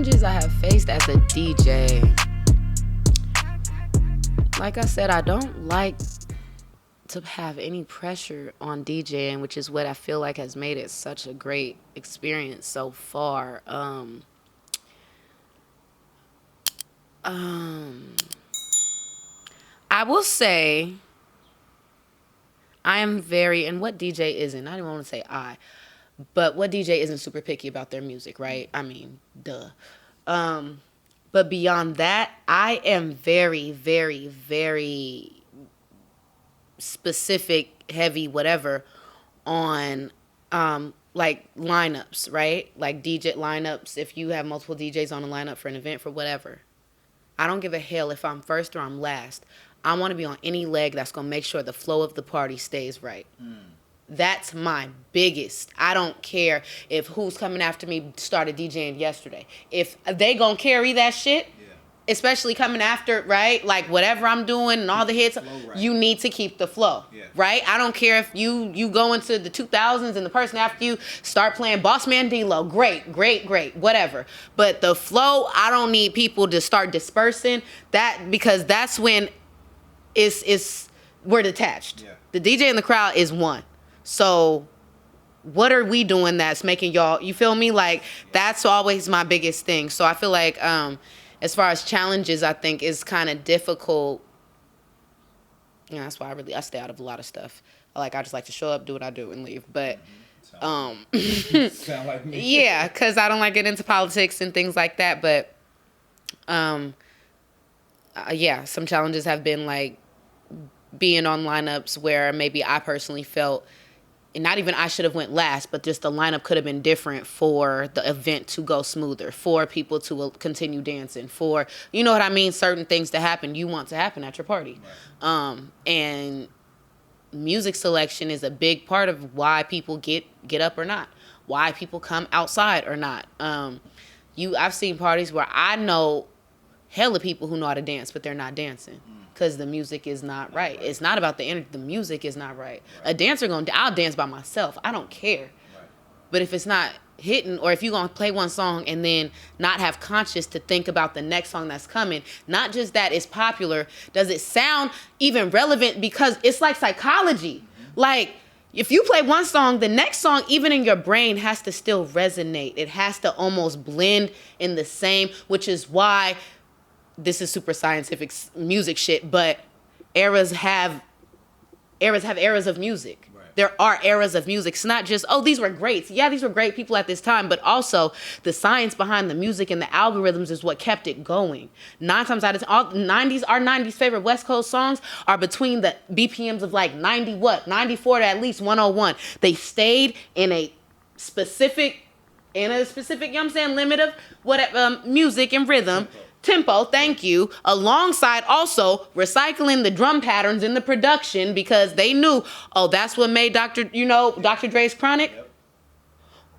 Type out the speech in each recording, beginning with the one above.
Challenges I have faced as a DJ. Like I said, I don't like to have any pressure on DJing, which is what I feel like has made it such a great experience so far. I will say I am very, and what DJ isn't, I don't want to say but what DJ isn't super picky about their music, right? I mean, duh. But beyond that, I am very, very, very specific, heavy, whatever, on like lineups, right? Like DJ lineups. If you have multiple DJs on a lineup for an event, for whatever, I don't give a hell if I'm first or I'm last. I want to be on any leg that's going to make sure the flow of the party stays right. That's my biggest. I don't care if who's coming after me started DJing yesterday. If they going to carry that shit, especially coming after, right? Like whatever I'm doing and all the hits, you need to keep the flow, right? I don't care if you go into the 2000s and the person after you start playing Boss Man D-Lo. Great, whatever. But the flow, I don't need people to start dispersing that, because that's when we're detached. The DJ in the crowd is one. So what are we doing that's making y'all, you feel me? Like that's always my biggest thing. So I feel like as far as challenges, I think is kind of difficult. You know, that's why I stay out of a lot of stuff. I just like to show up, do what I do, and leave. But sound like me. Yeah, because I don't like getting into politics and things like that. But yeah, some challenges have been like being on lineups where maybe I personally felt, and not even I should have went last, but just the lineup could have been different for the event to go smoother, for people to continue dancing, for, you know what I mean, certain things to happen you want to happen at your party. Right. And music selection is a big part of why people get up or not, why people come outside or not. I've seen parties where I know hella people who know how to dance, but they're not dancing. Because the music is not right. It's not about the energy. The music is not right. A dancer I'll dance by myself. I don't care. Right. But if it's not hitting, or if you're going to play one song and then not have conscious to think about the next song that's coming, not just that it's popular, does it sound even relevant? Because it's like psychology. Like, if you play one song, the next song, even in your brain, has to still resonate. It has to almost blend in the same, which is why this is super scientific music shit, but eras have eras of music. Right. There are eras of music. It's not just, oh, these were greats. Yeah, these were great people at this time, but also the science behind the music and the algorithms is what kept it going. 9 times out of 10, our 90s favorite West Coast songs are between the BPMs of like 94 to at least 101. They stayed in a specific, you know what I'm saying, limit of whatever, music and rhythm. Tempo, thank you, alongside also recycling the drum patterns in the production, because they knew, oh, that's what made Dr. Dre's Chronic. Yep.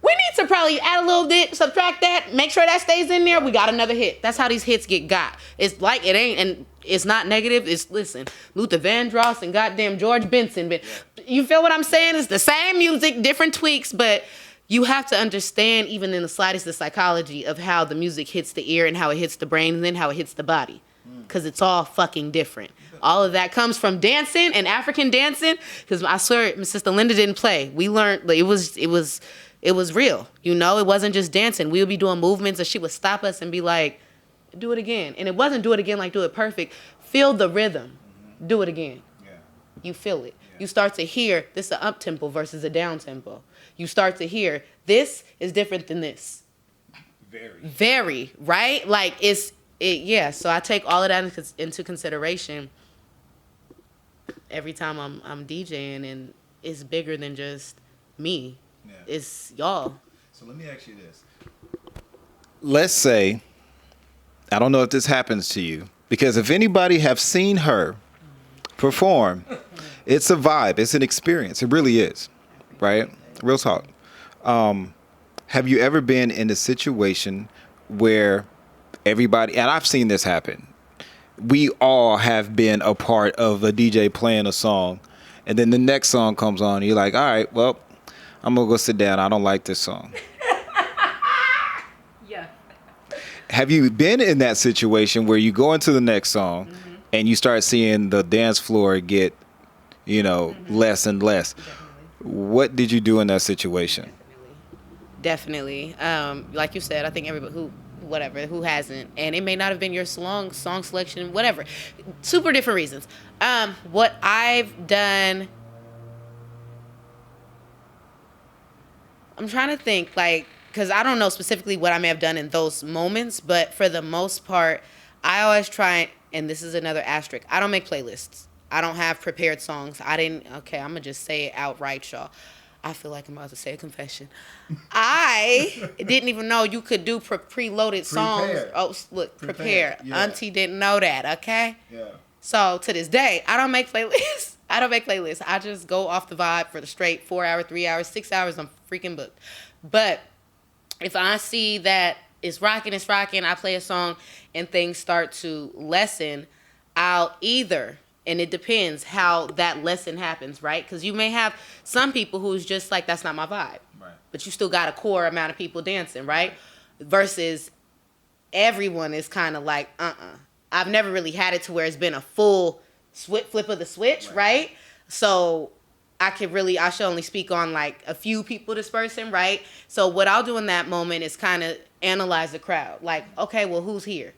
We need to probably add a little bit, subtract that, make sure that stays in there. We got another hit. That's how these hits get got. It's like, it ain't, and it's not negative. It's, listen, Luther Vandross and goddamn George Benson. But you feel what I'm saying? It's the same music, different tweaks, but you have to understand, even in the slightest, the psychology of how the music hits the ear and how it hits the brain and then how it hits the body. Because it's all fucking different. All of that comes from dancing and African dancing. Because I swear, Miss Sister Linda didn't play. We learned, like, it was real. You know, it wasn't just dancing. We would be doing movements and she would stop us and be like, do it again. And it wasn't do it again like do it perfect. Feel the rhythm. Do it again. Yeah. You feel it. Yeah. You start to hear this is an up tempo versus a down tempo. You start to hear, this is different than this. Very, right? Like, yeah. So I take all of that into consideration every time I'm DJing, and it's bigger than just me. Yeah. It's y'all. So let me ask you this. Let's say, I don't know if this happens to you, because if anybody have seen her perform, it's a vibe. It's an experience. It really is, right? Real talk. Have you ever been in a situation where everybody, and I've seen this happen, we all have been a part of a DJ playing a song, and then the next song comes on, and you're like, all right, well, I'm going to go sit down. I don't like this song. Yeah. have you been in that situation where you go into the next song and you start seeing the dance floor get, less and less? What did you do in that situation? Definitely. Like you said, I think everybody who hasn't, and it may not have been your song selection, whatever, super different reasons. What I've done, I'm trying to think, because I don't know specifically what I may have done in those moments, but for the most part, I always try, and this is another asterisk, I don't make playlists. I don't have prepared songs. I'm going to just say it outright, y'all. I feel like I'm about to say a confession. I didn't even know you could do preloaded songs. Prepared. Oh, look, prepare. Yeah. Auntie didn't know that, okay? Yeah. So to this day, I don't make playlists. I just go off the vibe for the straight 4 hours, 3 hours, 6 hours. I'm freaking booked. But if I see that it's rocking, I play a song and things start to lessen, I'll either... And it depends how that lesson happens, right? Because you may have some people who's just like, that's not my vibe. Right. But you still got a core amount of people dancing, right? Versus everyone is kind of like, I've never really had it to where it's been a full flip of the switch, right? So I should only speak on like a few people dispersing, right? So what I'll do in that moment is kind of analyze the crowd. Like, okay, well, who's here?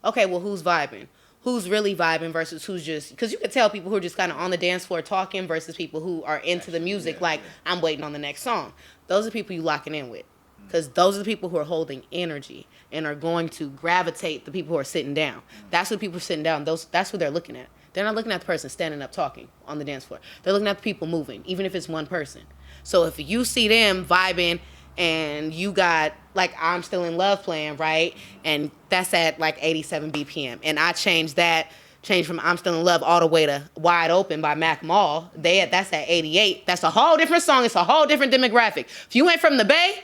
Okay, well, who's vibing? Who's really vibing versus who's just, because you could tell people who are just kind of on the dance floor talking versus people who are into the music, I'm waiting on the next song. Those are people you locking in with, because those are the people who are holding energy and are going to gravitate the people who are sitting down. That's what people are sitting down. That's who they're looking at. They're not looking at the person standing up talking on the dance floor. They're looking at the people moving, even if it's one person. So if you see them vibing and you got like I'm Still in Love playing, right? And that's at like 87 BPM. And I changed from I'm Still in Love all the way to Wide Open by Mac Mall. That's at 88. That's a whole different song. It's a whole different demographic. If you went from the Bay,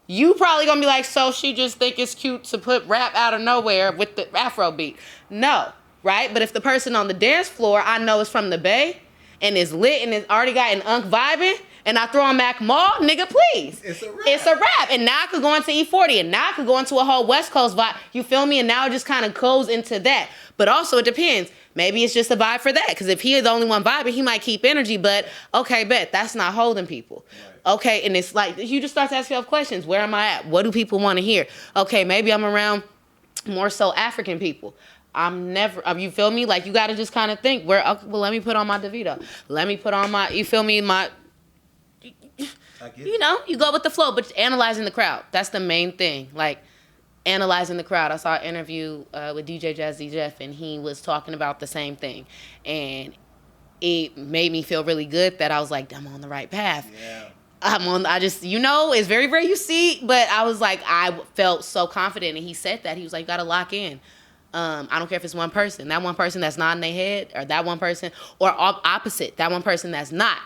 you probably gonna be like, so she just think it's cute to put rap out of nowhere with the Afro beat. No, right? But if the person on the dance floor I know is from the Bay and is lit and is already got an unk vibing, and I throw on Mac Mall, nigga, please. It's a rap. It's a rap. And now I could go into E40, and now I could go into a whole West Coast vibe. You feel me? And now it just kind of goes into that. But also, it depends. Maybe it's just a vibe for that. Because if he is the only one vibing, he might keep energy. But, okay, bet. That's not holding people. Right. Okay, and it's like, you just start to ask yourself questions. Where am I at? What do people want to hear? Okay, maybe I'm around more so African people. I'm never, you feel me? Like, you got to just kind of think, well, let me put on my DeVito. Let me put on my, you feel me, you go with the flow, but analyzing the crowd. That's the main thing. Like, analyzing the crowd. I saw an interview with DJ Jazzy Jeff, and he was talking about the same thing. And it made me feel really good that I was like, I'm on the right path. Yeah. It's very, very you see, but I was like, I felt so confident. And he said that. He was like, you got to lock in. I don't care if it's one person. That one person that's nodding their head, or that one person, or opposite, that one person that's not.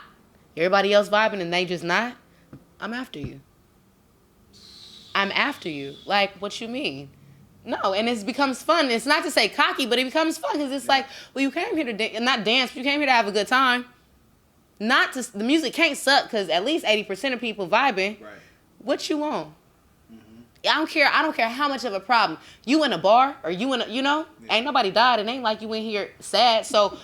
Everybody else vibing and they just not. I'm after you. Like, what you mean? No, and it becomes fun. It's not to say cocky, but it becomes fun because it's like, well, you came here to not dance, but you came here to have a good time. The music can't suck because at least 80% of people vibing. Right. What you want? Mm-hmm. I don't care how much of a problem. You in a bar or you in a, ain't nobody died. It ain't like you in here sad. So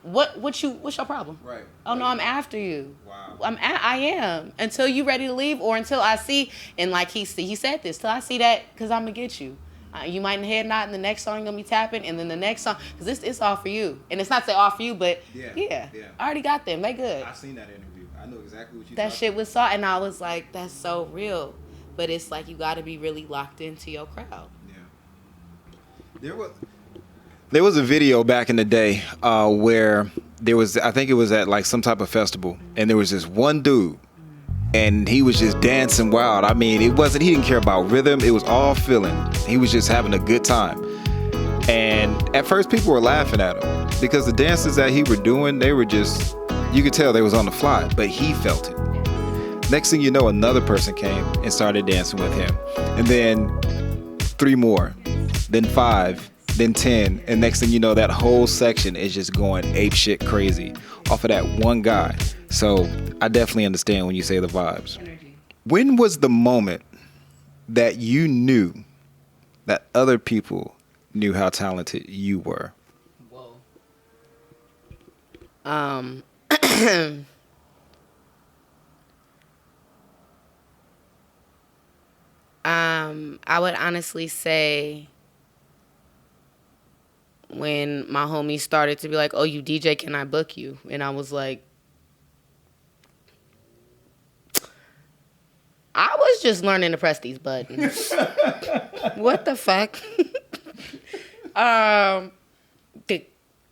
what's your problem? Right. Oh no, I'm after you. Wow. I am until you ready to leave, or until I see, and like he said this, till I see that, because I'm gonna get you. You might head nod, and the next song you're gonna be tapping, and then the next song, because it's all for you. And it's not to say all for you, but yeah. I already got them. They good. I seen that interview. I know exactly what you. That shit was saw, and I was like, that's so real. But it's like you got to be really locked into your crowd. Yeah. There was a video back in the day where there was, I think it was at like some type of festival, and there was this one dude, and he was just dancing wild. I mean, he didn't care about rhythm. It was all feeling. He was just having a good time. And at first people were laughing at him because the dances that he were doing, they were just, you could tell they was on the fly, but he felt it. Next thing you know, another person came and started dancing with him. And then 3 more, then 5, then 10. And next thing you know, that whole section is just going ape shit crazy off of that one guy. So I definitely understand when you say the vibes. Energy. When was the moment that you knew that other people knew how talented you were? Whoa. I would honestly say when my homies started to be like, "Oh, you DJ, can I book you?" And I was like, I was just learning to press these buttons. What the fuck? um,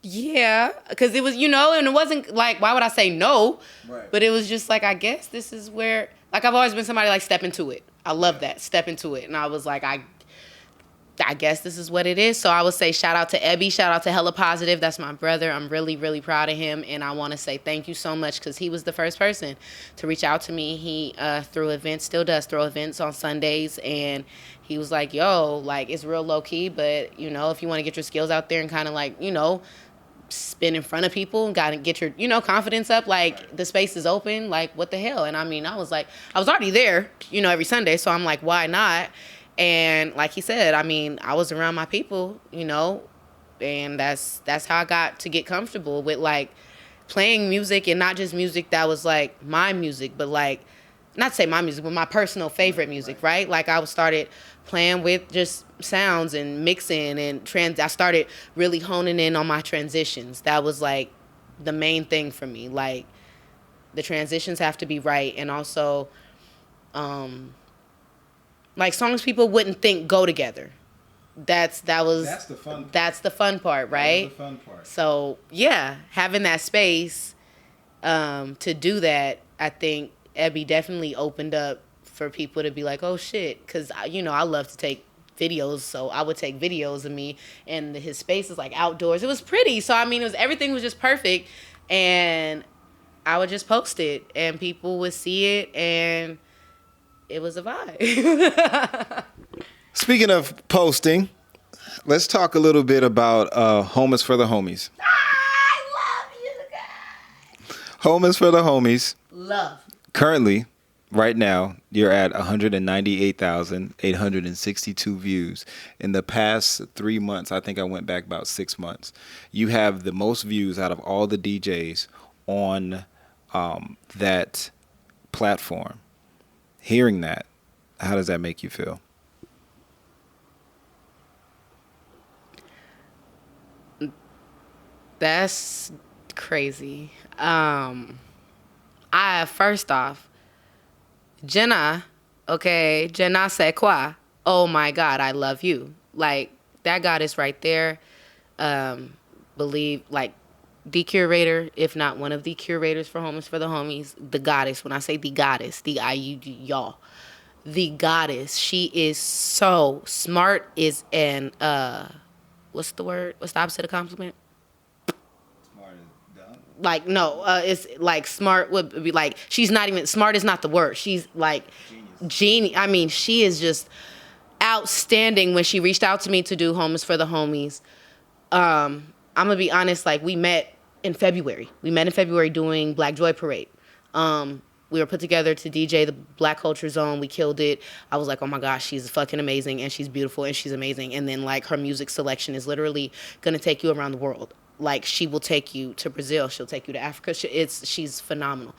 yeah, because it was, and it wasn't like, why would I say no? Right. But it was just like, I guess this is where, like, I've always been somebody like, step into it. I love that, step into it. And I was like, I guess this is what it is. So I would say shout out to Ebby, shout out to Hella Positive. That's my brother. I'm really, really proud of him. And I want to say thank you so much because he was the first person to reach out to me. He threw events, still does throw events on Sundays. And he was like, yo, like, it's real low key. But, if you want to get your skills out there and kind of like, spin in front of people and gotta get your, confidence up, like, the space is open, like, what the hell? And I mean, I was already there, every Sunday. So I'm like, why not? And like he said, I mean, I was around my people, and that's how I got to get comfortable with like playing music, and not just music that was like my music, but like, not to say my music, but my personal favorite music, right? Like I started playing with just sounds and mixing and I started really honing in on my transitions. That was like the main thing for me. Like the transitions have to be right, and also like songs people wouldn't think go together. That's the fun part. That's the fun part, right? That's the fun part. So yeah, having that space to do that, I think Ebby definitely opened up for people to be like, oh shit, because I love to take videos, so I would take videos of me, and his space is like outdoors. It was pretty, so I mean, everything was just perfect, and I would just post it, and people would see it, and it was a vibe. Speaking of posting, let's talk a little bit about Home is for the Homies. I love you guys. Home is for the Homies. Love. Currently, right now, you're at 198,862 views. In the past 3 months, I think I went back about 6 months, you have the most views out of all the DJs on that platform. Hearing that, how does that make you feel? That's crazy. First off, Jenna, okay, Jenna c'est quoi? Oh my God, I love you. Like, that goddess right there, believe, like, the curator, if not one of the curators for Homies for the Homies, the goddess. When I say the goddess, y'all, the goddess. She is so smart. Is an what's the word? What's the opposite of compliment? Smart is dumb. Like no, it's like smart would be like, she's not even smart. Is not the word. She's like genius. I mean, she is just outstanding. When she reached out to me to do Homies for the Homies, I'm gonna be honest. Like we met in February. Doing Black Joy Parade. We were put together to DJ the Black Culture Zone. We killed it. I was like, oh my gosh, she's fucking amazing, and she's beautiful, and she's amazing. And then like her music selection is literally gonna take you around the world. Like she will take you to Brazil. She'll take you to Africa. She's phenomenal.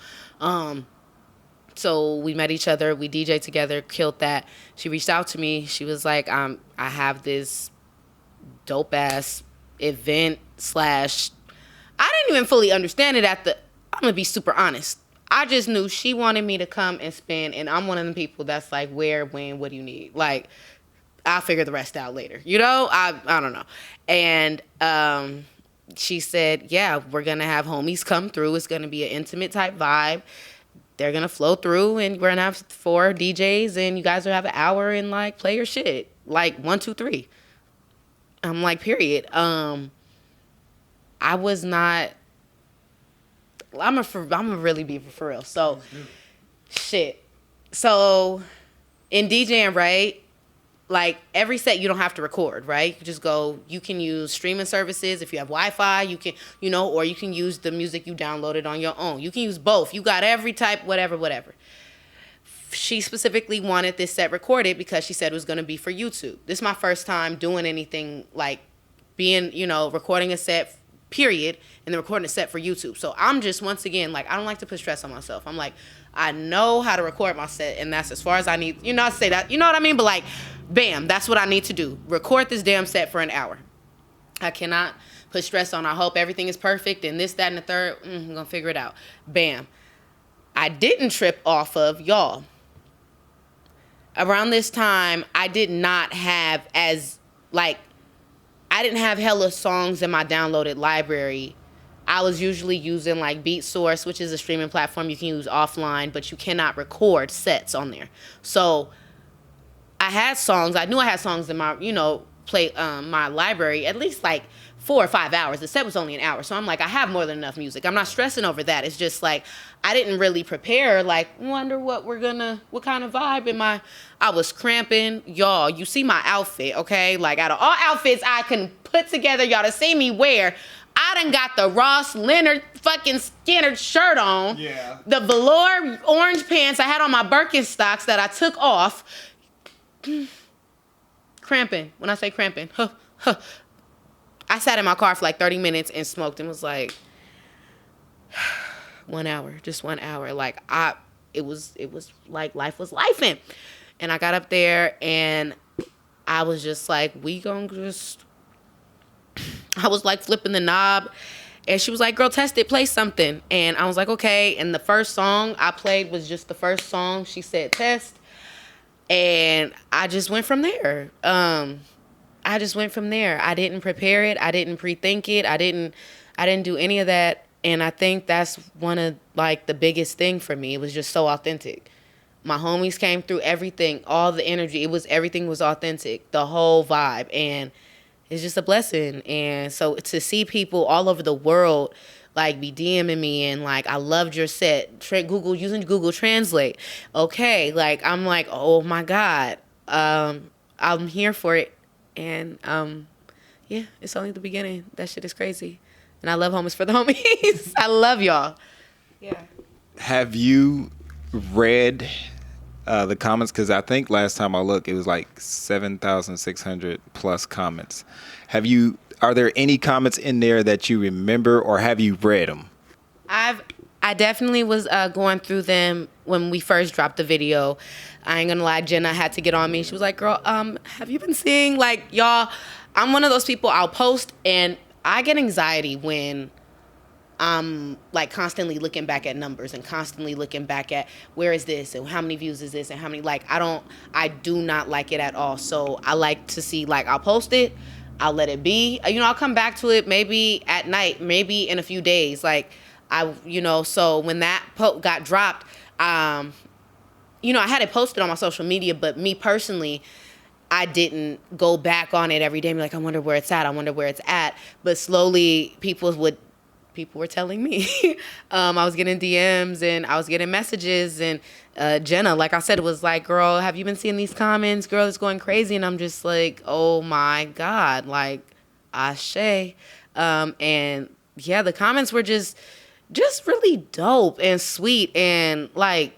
So we met each other. We DJed together. Killed that. She reached out to me. She was like, I have this dope ass event / I didn't even fully understand it I'm gonna be super honest. I just knew she wanted me to come and spin, and I'm one of the people that's like, where, when, what do you need? Like, I'll figure the rest out later. I don't know. And she said, yeah, we're gonna have homies come through. It's gonna be an intimate type vibe. They're gonna flow through, and we're gonna have 4 DJs, and you guys will have an hour and like play your shit. Like 1, 2, 3. I'm like, period. I was not. I'm gonna really be for real. So, shit. So, in DJing, right? Like every set, you don't have to record, right? You just go. You can use streaming services if you have Wi-Fi. You can, or you can use the music you downloaded on your own. You can use both. You got every type, whatever. she specifically wanted this set recorded because she said it was going to be for YouTube. This is my first time doing anything like being, recording a set, period, and then recording a set for YouTube. So I'm just, once again, like, I don't like to put stress on myself. I'm like, I know how to record my set, and that's as far as I need. I say that, you know what I mean? But like, bam, that's what I need to do. Record this damn set for an hour. I cannot put stress on, I hope everything is perfect and this, that, and the third. I'm going to figure it out. Bam. I didn't trip off of, y'all. Around this time, I did not have I didn't have hella songs in my downloaded library. I was usually using like Beat Source, which is a streaming platform you can use offline, but you cannot record sets on there. So I had songs. I knew I had songs in my, my library, at least like 4 or 5 hours. The set was only an hour. So I'm like, I have more than enough music. I'm not stressing over that. It's just like, I didn't really prepare, like, wonder what kind of vibe I was cramping. Y'all, you see my outfit, okay? Like, out of all outfits I can put together, y'all to see me wear, I done got the Ross Leonard fucking Skinner shirt on. Yeah. The velour orange pants I had on my Birkenstocks that I took off. Cramping. When I say cramping, I sat in my car for like 30 minutes and smoked and was like, 1 hour, just 1 hour. Like, it was like life was lifing. And I got up there and I was just like, I was like flipping the knob. And she was like, girl, test it, play something. And I was like, okay. And the first song I played was just the first song. She said test. And I just went from there. I didn't prepare it. I didn't pre-think it. I didn't do any of that. And I think that's one of like the biggest thing for me. It was just so authentic. My homies came through, everything, all the energy. Everything was authentic, the whole vibe. And it's just a blessing. And so to see people all over the world like be DMing me and like, I loved your set, using Google Translate. Okay, like I'm like, oh my God, I'm here for it. And yeah, it's only the beginning. That shit is crazy. And I love homies for the homies. I love y'all. Yeah. Have you read the comments? Because I think last time I looked, it was like 7,600 plus comments. Are there any comments in there that you remember, or have you read them? I definitely was going through them when we first dropped the video. I ain't gonna lie, Jenna had to get on me. She was like, girl, have you been seeing, like, y'all, I'm one of those people, I'll post and I get anxiety when I'm like constantly looking back at numbers and constantly looking back at where is this and how many views is this and how many, like, I do not like it at all. So I like to see, like, I'll post it, I'll let it be. I'll come back to it maybe at night, maybe in a few days. Like, so when that got dropped, I had it posted on my social media, but me personally, I didn't go back on it every day and be like, I wonder where it's at. But slowly people were telling me. I was getting DMs and I was getting messages, and Jenna, like I said, was like, girl, have you been seeing these comments? Girl, it's going crazy. And I'm just like, oh my God, like, ashe. And yeah, the comments were just really dope and sweet. And like,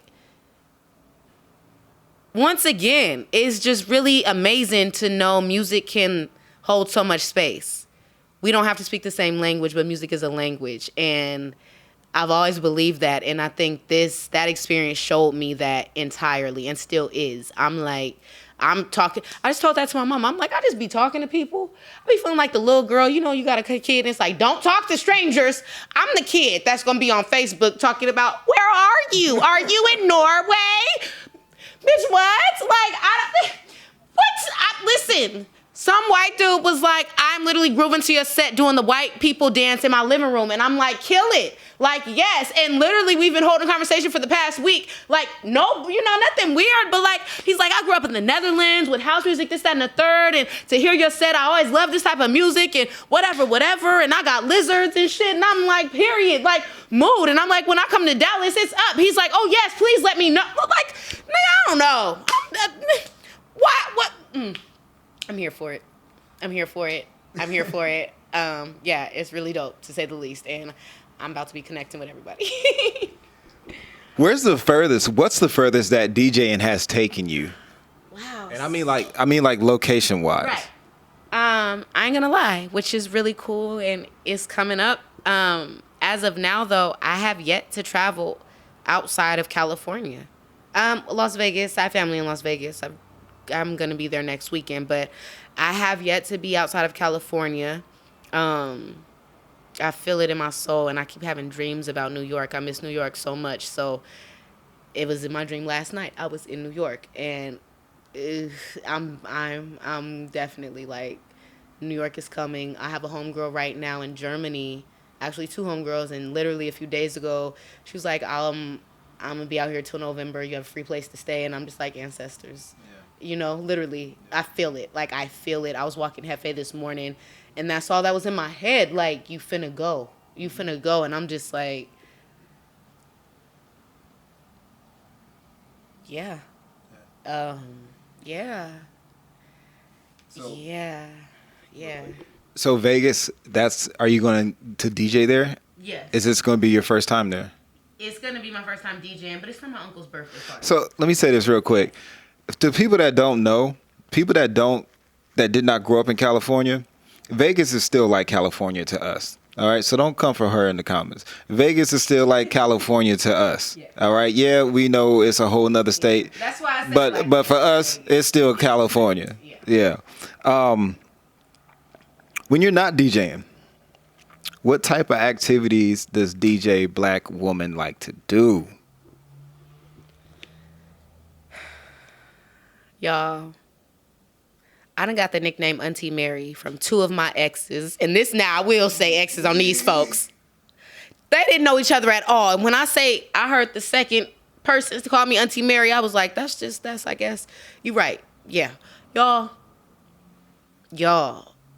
once again, it's just really amazing to know music can hold so much space. We don't have to speak the same language, but music is a language. And I've always believed that. And I think that experience showed me that entirely, and still is. I just told that to my mom. I'm like, I just be talking to people. I be feeling like the little girl, you got a kid and it's like, don't talk to strangers. I'm the kid that's going to be on Facebook talking about, where are you? Are you in Norway? Bitch, what? Like, listen, some white dude was like, I'm literally grooving to your set doing the white people dance in my living room. And I'm like, kill it. Like, yes. And literally we've been holding a conversation for the past week. Like, no, nothing weird. But like, he's like, I grew up in the Netherlands with house music, this, that, and the third. And to hear your set, I always loved this type of music and whatever. And I got lizards and shit. And I'm like, period. Like, mood. And I'm like, when I come to Dallas, it's up. He's like, oh yes, please let me know. Like, nigga, I don't know. What? I'm here for it. Yeah, it's really dope, to say the least. And I'm about to be connecting with everybody. Where's the furthest? What's the furthest that DJing has taken you? Wow. And I mean like location wise. Right. I ain't gonna lie, which is really cool and it's coming up. As of now, though, I have yet to travel outside of California. Las Vegas. I have family in Las Vegas. I'm gonna be there next weekend, but I have yet to be outside of California. I feel it in my soul, and I keep having dreams about New York. I miss New York so much. So it was in my dream last night. I was in New York, and I'm definitely like, New York is coming. I have a homegirl right now in Germany, actually two homegirls, and literally a few days ago, she was like, I'm gonna be out here till November. You have a free place to stay, and I'm just like, ancestors. Yeah. You know, literally, I feel it. Like, I feel it. I was walking Hefe this morning, and that's all that was in my head. Like, you finna go. You finna go. And I'm just like, yeah. Yeah. So, yeah. Yeah. So Vegas, are you going to DJ there? Yes. Is this going to be your first time there? It's going to be my first time DJing, but it's for my uncle's birthday party. So let me say this real quick. To people that don't know, that did not grow up in California, Vegas is still like California to us. All right, so don't come for her in the comments. Vegas is still like California to us. Yeah. All right, yeah, we know it's a whole nother state. Yeah. That's why I said but for us, it's still California. Yeah. When you're not DJing, what type of activities does DJ Blackwoman like to do? Y'all, I done got the nickname Auntie Mary from two of my exes. And this now, I will say exes on these folks. They didn't know each other at all. And when I say I heard the second person to call me Auntie Mary, I was like, that's I guess, you're right. Yeah. Y'all,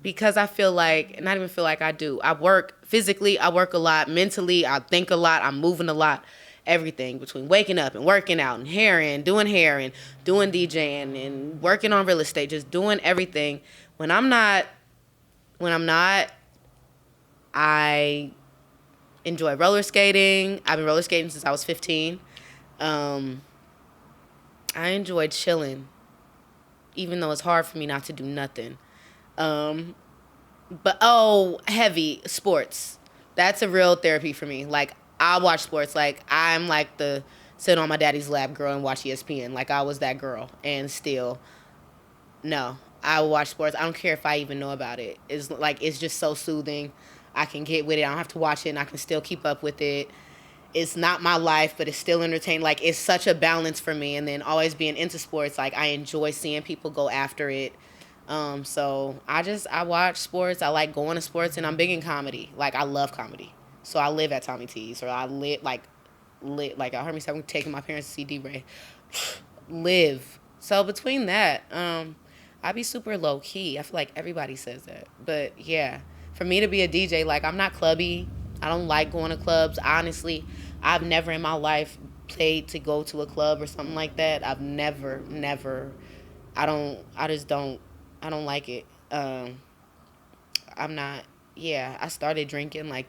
because I feel like, not even feel like I do. I work physically, I work a lot. Mentally, I think a lot. I'm moving a lot. Everything between waking up and working out and hair and doing DJing and working on real estate, just doing everything. When I'm not, I enjoy roller skating. I've been roller skating since I was 15. I enjoy chilling, even though it's hard for me not to do nothing. But heavy sports. That's a real therapy for me. Like, I watch sports. Like, I'm like the sit on my daddy's lap girl and watch ESPN. Like, I was that girl. And still, no. I watch sports. I don't care if I even know about it. It's just so soothing. I can get with it. I don't have to watch it, and I can still keep up with it. It's not my life, but it's still entertaining. Like, it's such a balance for me. And then always being into sports, like, I enjoy seeing people go after it. So I watch sports. I like going to sports, and I'm big in comedy. Like, I love comedy. So I live at Tommy T's, or I live like I heard me say I'm taking my parents to see D-Ray. Live. So between that, I be super low key. I feel like everybody says that. But yeah, for me to be a DJ, like, I'm not clubby. I don't like going to clubs. Honestly, I've never in my life paid to go to a club or something like that. I've never. I don't like it. I started drinking like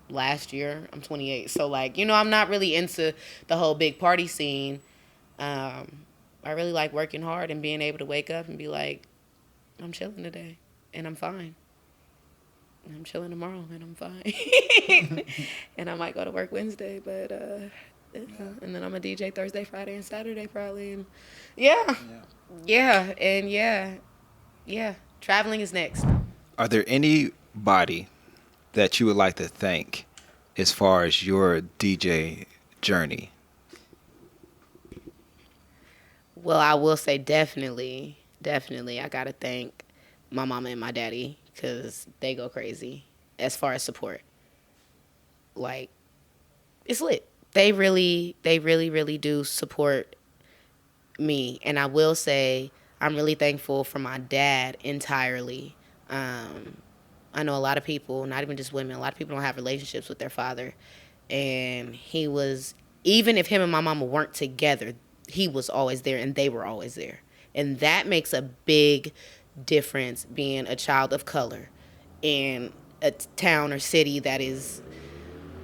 last year. I'm 28. So, like, I'm not really into the whole big party scene. I really like working hard and being able to wake up and be like, I'm chilling today and I'm fine. And I'm chilling tomorrow and I'm fine. And I might go to work Wednesday, but and then I'm a DJ Thursday, Friday, and Saturday probably. And yeah. Traveling is next. Are there anybody that you would like to thank as far as your DJ journey? Well, I will say definitely, I got to thank my mama and my daddy, because they go crazy as far as support. Like, it's lit. They really do support me. And I will say I'm really thankful for my dad entirely. I know a lot of people, not even just women, a lot of people don't have relationships with their father. And he was, even if him and my mama weren't together, he was always there and they were always there. And that makes a big difference, being a child of color in a town or city that is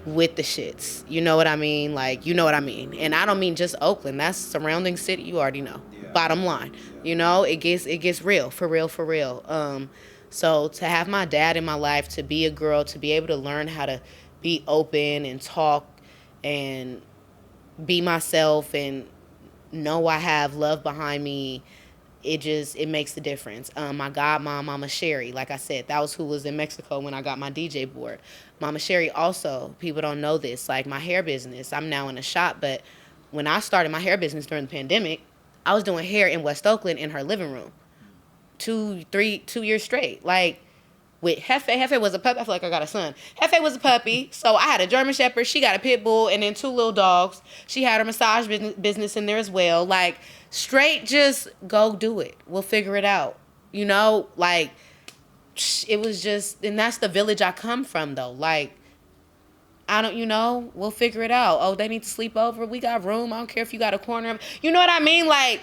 with the shits. You know what I mean? Like, you know what I mean. And I don't mean just Oakland. That's surrounding city. You already know. Yeah. Bottom line, you know, it gets real, for real, for real. So to have my dad in my life, to be a girl, to be able to learn how to be open and talk and be myself and know I have love behind me, it makes the difference. My godmom, Mama Sherry, like I said, that was who was in Mexico when I got my DJ board. Mama Sherry also, people don't know this, like my hair business. I'm now in a shop, but when I started my hair business during the pandemic, I was doing hair in West Oakland in her living room. 2 years straight. Like, with Hefe. Hefe was a puppy. I feel like I got a son. Hefe was a puppy. So I had a German Shepherd. She got a pit bull and then 2 little dogs. She had her massage business in there as well. Like, straight just go do it. We'll figure it out. You know, like, it was just, and that's the village I come from, though. Like, we'll figure it out. Oh, they need to sleep over. We got room. I don't care if you got a corner. You know what I mean? Like,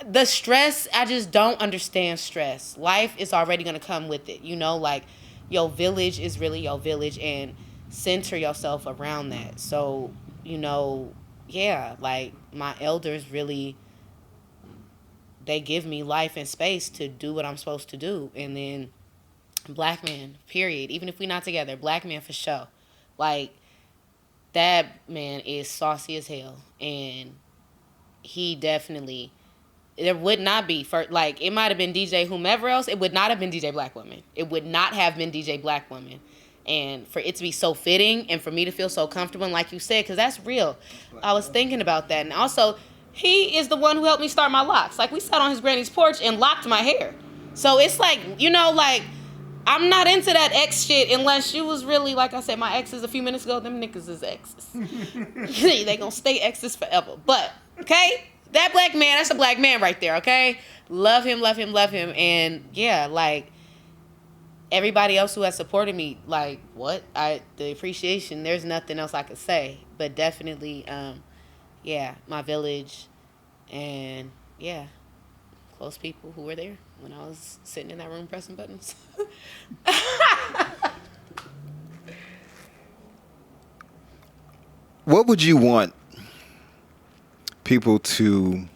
the stress, I just don't understand stress. Life is already going to come with it. You know, like, your village is really your village, and center yourself around that. So, you know, yeah, like, my elders really, they give me life and space to do what I'm supposed to do. And then black man, period. Even if we're not together, black man for sure. Like, that man is saucy as hell. And he definitely, there would not be, for, like, it might have been DJ whomever else. It would not have been DJ Blackwoman. It would not have been DJ Blackwoman. And for it to be so fitting and for me to feel so comfortable, and like you said, because that's real. I was thinking about that. And also, he is the one who helped me start my locks. Like, we sat on his granny's porch and locked my hair. So it's like, you know, like, I'm not into that ex shit unless you was really, like I said, my exes a few minutes ago, them niggas is exes. They gonna stay exes forever. But, okay? That black man, that's a black man right there, okay? Love him, love him, love him. And, yeah, like, everybody else who has supported me, like, the appreciation, there's nothing else I could say. But definitely, yeah, my village and, yeah, close people who were there when I was sitting in that room pressing buttons. What would you want people to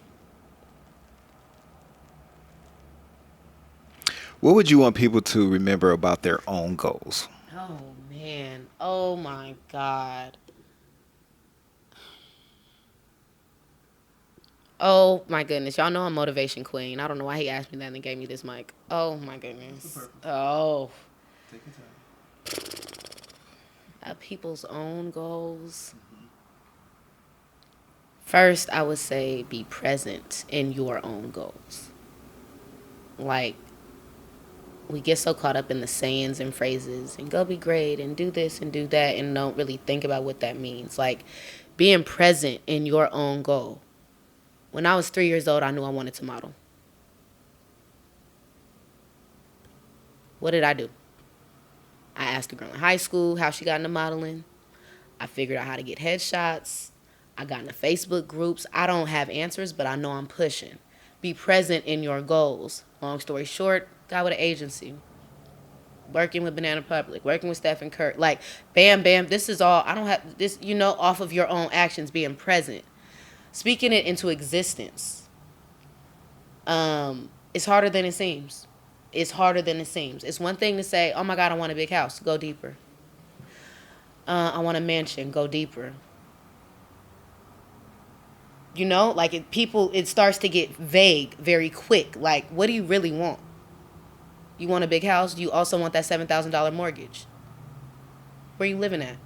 remember about their own goals? Oh, man. Oh, my God. Oh, my goodness. Y'all know I'm motivation queen. I don't know why he asked me that and then gave me this mic. Oh, my goodness. Oh. Take your time. People's own goals. First, I would say be present in your own goals. Like, we get so caught up in the sayings and phrases and go be great and do this and do that and don't really think about what that means. Like, being present in your own goal. When I was 3 years old, I knew I wanted to model. What did I do? I asked a girl in high school how she got into modeling. I figured out how to get headshots. I got into Facebook groups. I don't have answers, but I know I'm pushing. Be present in your goals. Long story short, got with an agency. Working with Banana Public, working with Stephen Kirk. Like, bam, bam, this is all, I don't have, this, you know, off of your own actions, being present. Speaking it into existence. It's harder than it seems. It's harder than it seems. It's one thing to say, oh my God, I want a big house. Go deeper. I want a mansion. Go deeper. You know, like, it starts to get vague very quick. Like, what do you really want? You want a big house? Do you also want that $7,000 mortgage? Where you living at?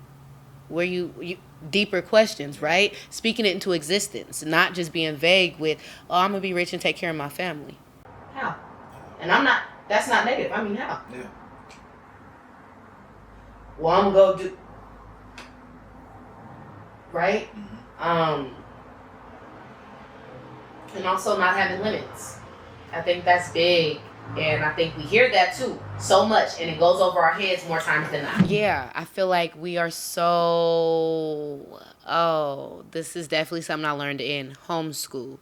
Where you deeper questions, right? Speaking it into existence, not just being vague with, oh, I'm gonna be rich and take care of my family. How? And that's not negative. I mean, how? Yeah. Well, I'm gonna go do, right? Mm-hmm. And also not having limits. I think that's big. And I think we hear that too so much, and it goes over our heads more times than not. Yeah, I feel like we are so, this is definitely something I learned in homeschool.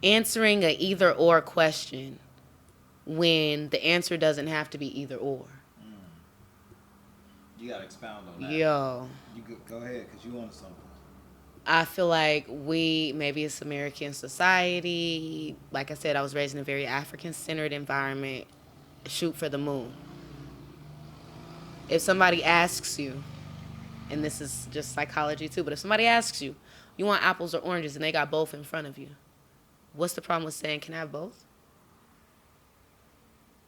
Answering a either or question when the answer doesn't have to be either or. You gotta expound on that. Yo. You go ahead, because you on something. I feel like maybe it's American society. Like I said, I was raised in a very African-centered environment. Shoot for the moon. If somebody asks you, and this is just psychology too, but if somebody asks you, you want apples or oranges, and they got both in front of you, what's the problem with saying, can I have both?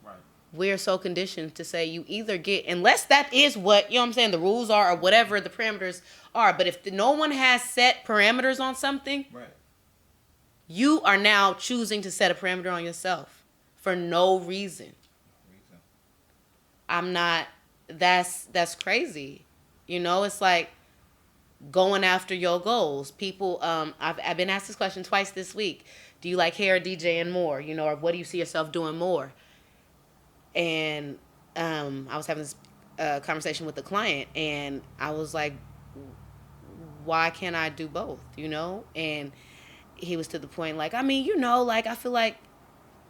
Right. We're so conditioned to say you either get, unless that is what, you know what I'm saying, the rules are or whatever the parameters are. But if no one has set parameters on something, right, you are now choosing to set a parameter on yourself for no reason. I'm not, that's crazy. You know, it's like going after your goals. People, I've been asked this question twice this week. Do you like hair, DJing more? You know, or what do you see yourself doing more? And I was having this conversation with the client, and I was like, why can't I do both, you know? And he was to the point like, I mean, you know, like, I feel like,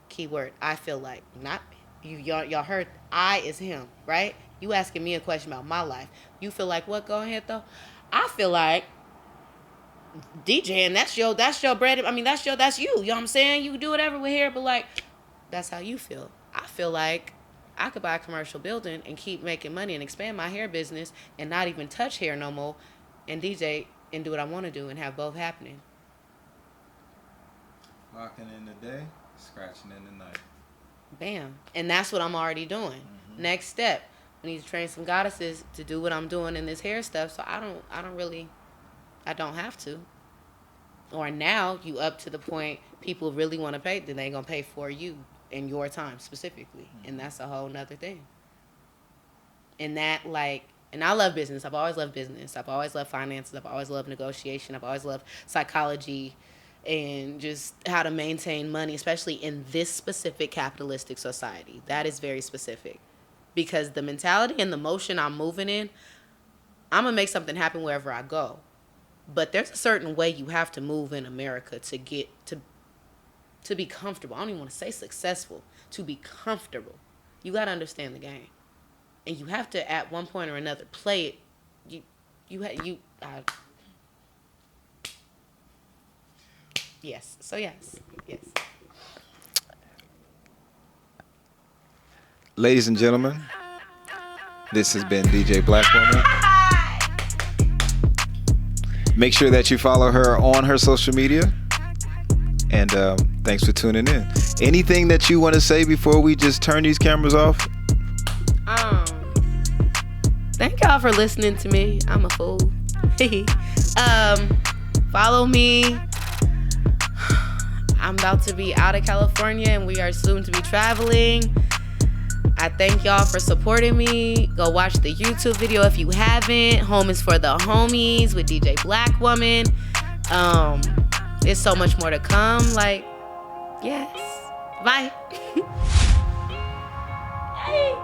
keyword, I feel like, not y'all heard, I is him, right? You asking me a question about my life. You feel like what? Go ahead, though. I feel like DJing, that's your bread. I mean, that's you. You know what I'm saying? You can do whatever with hair, but like, that's how you feel. I feel like I could buy a commercial building and keep making money and expand my hair business and not even touch hair no more and DJ and do what I want to do and have both happening. Rocking in the day, scratching in the night. Bam. And that's what I'm already doing. Mm-hmm. Next step, I need to train some goddesses to do what I'm doing in this hair stuff, so I don't have to. Or now you up to the point people really want to pay, then they gonna pay for you in your time specifically. Mm-hmm. And that's a whole nother thing. And that, like, and I love business. I've always loved business. I've always loved finances. I've always loved negotiation. I've always loved psychology and just how to maintain money, especially in this specific capitalistic society. That is very specific. Because the mentality and the motion I'm moving in, I'm going to make something happen wherever I go. But there's a certain way you have to move in America to get to be comfortable. I don't even want to say successful. To be comfortable. You got to understand the game. And you have to, at one point or another, play it. Yes. So yes. Ladies and gentlemen, this has been DJ Blackwoman. Make sure that you follow her on her social media. And thanks for tuning in. Anything that you want to say before we just turn these cameras off? Thank y'all for listening to me. I'm a fool. Follow me. I'm about to be out of California and we are soon to be traveling. I thank y'all for supporting me. Go watch the YouTube video if you haven't. Home is for the homies with DJ Blackwoman. There's so much more to come. Like, yes. Bye. Hey.